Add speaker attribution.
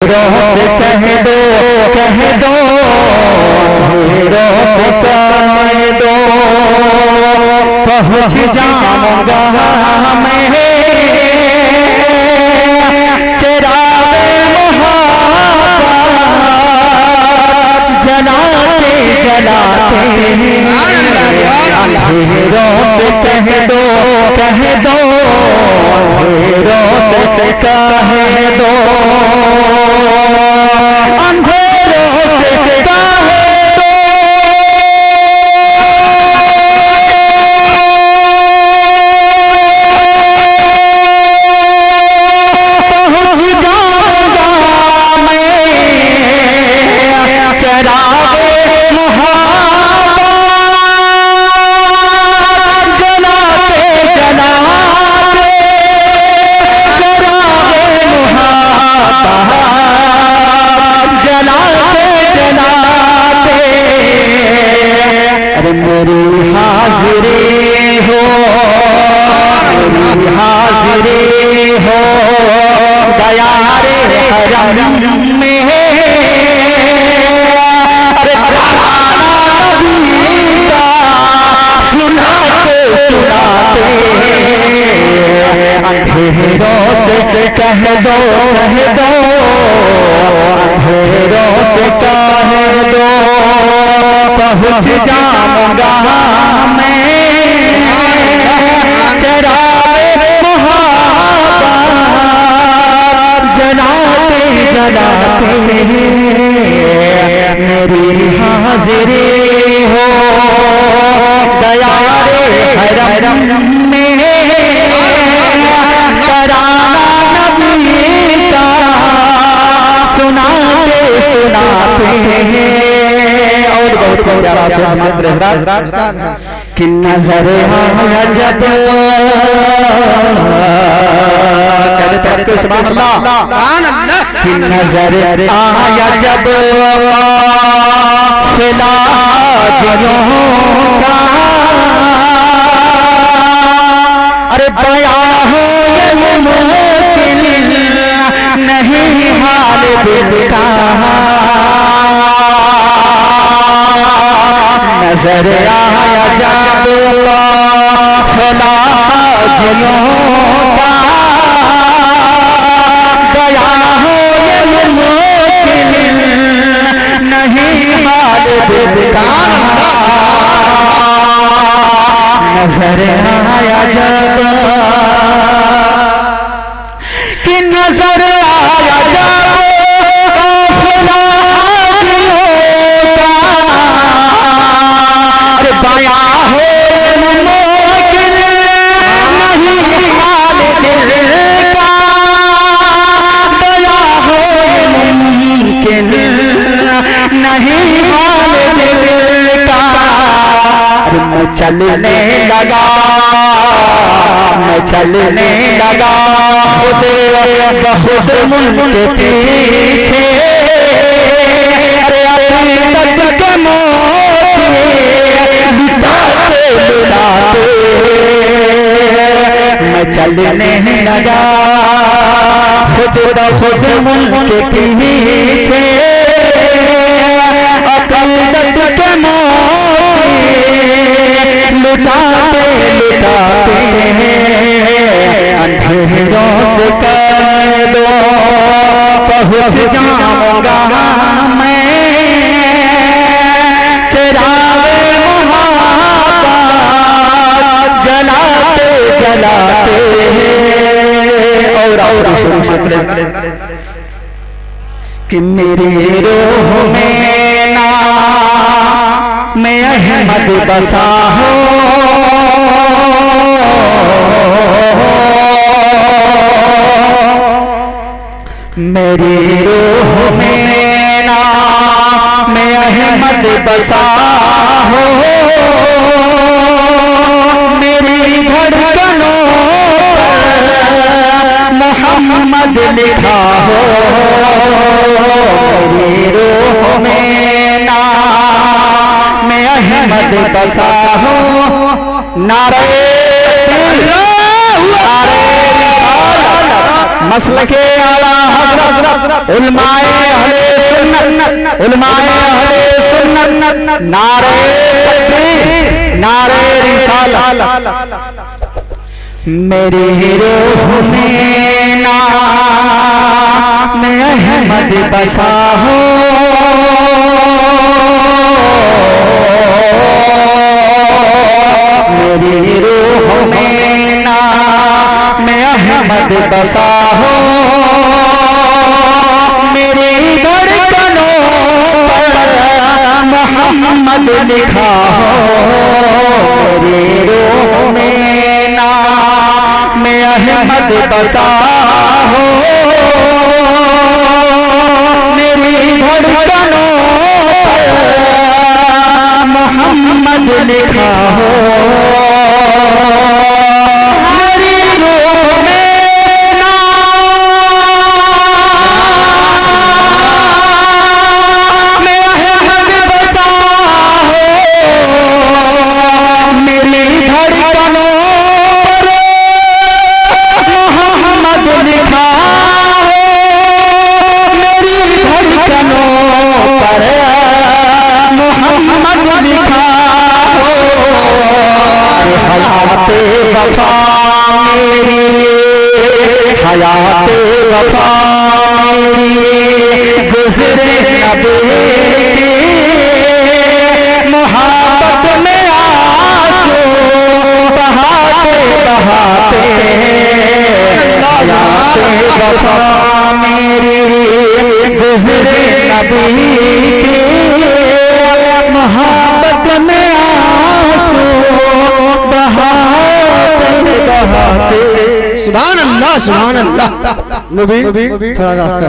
Speaker 1: हीरों से कह दो हीरों से कह दो पहुँच जाऊंगा मैं चिरागे मोहब्बत जलाते जलाते। हीरों से कह दो हीरों से कह दो अंधेरों से कह दो पहुँच जाऊंगा मैं चिरागे मोहब्बत जलाते जलाते चिरागे मोहब्बत जलाते जलाते। अरे मेरी हाजिरी हो दया रे हरम में। अरे नबी का सुनाते सुनाते अंधेरों से कह दो अंधेरों से कह दो पहुँच जाऊंगा मैं चिरागे मोहब्बत जलाते जलाते। मेरी हाजिरी हो दया रे हरम में कराना नबी का सुनाते सुनाते। और बहुत प्यारा शेर कि नजर आया जब कहते हैं सुभान अल्लाह कि नजर आया जब फिला का अरे बया हो ये मुमकिन नहीं हाल दिल का। नजर आया जब फला का बया हो ये मुमकिन नहीं हाल दिल का। नजर आया जब कि नजर आया जब फला बया हो मुमकिन नहीं हाल दिल का। बया हो मुमकिन नहीं हाल दिल का। मैं चलने लगा खुद बहुत मुल्क पीछे। अरे अतीत के मैं चलने लगा खुद मुल्क पीछे। अक़ीदत के लुटाते लुटाते अंधेरों से कह दो पहुँच जाऊंगा मैं चिरागे मोहब्बत जलाते जलाते। और कि मेरी रूह में नाम में अहमद बसा हो मेरी रूह में नाम में अहमद बसा हो मेरी धड़कनों मोहम्मद लिखा हो। मेरी रूह में नाम में अहमद बसा हो। नारे मसलके आला हज़रत हज़रत उलमाए अहले सुन्नत, उलमाए अहले सुन्नत, नारे तकबीर, नारे रिसालत। मेरी रूह में नाम अहमद बसा हो, मेरी रूह में नाम अहमद बसा हो, मेरी धड़कनों पर मोहम्मद लिखा हो, मेरी रूह में नाम अहमद बसा हो, मेरी धड़कनों पर मोहम्मद लिखा हो, मेरी रूह में नाम अहमद बसा हो, मेरी धड़कनों लिखा हो, मेरी धड़कनों पर मोहम्मद लिखा हो। हयाते वफा मेरी, हयाते वफा मेरी गुज़रे नबी की मोहब्बत में आंसू बहाते बहाते, वफा मेरी गुज़रे नबी की मोहब्बत में आंसू बहाते बहाते। सुभान अल्लाह, सुभान अल्लाह। नबी थोड़ा रास्ता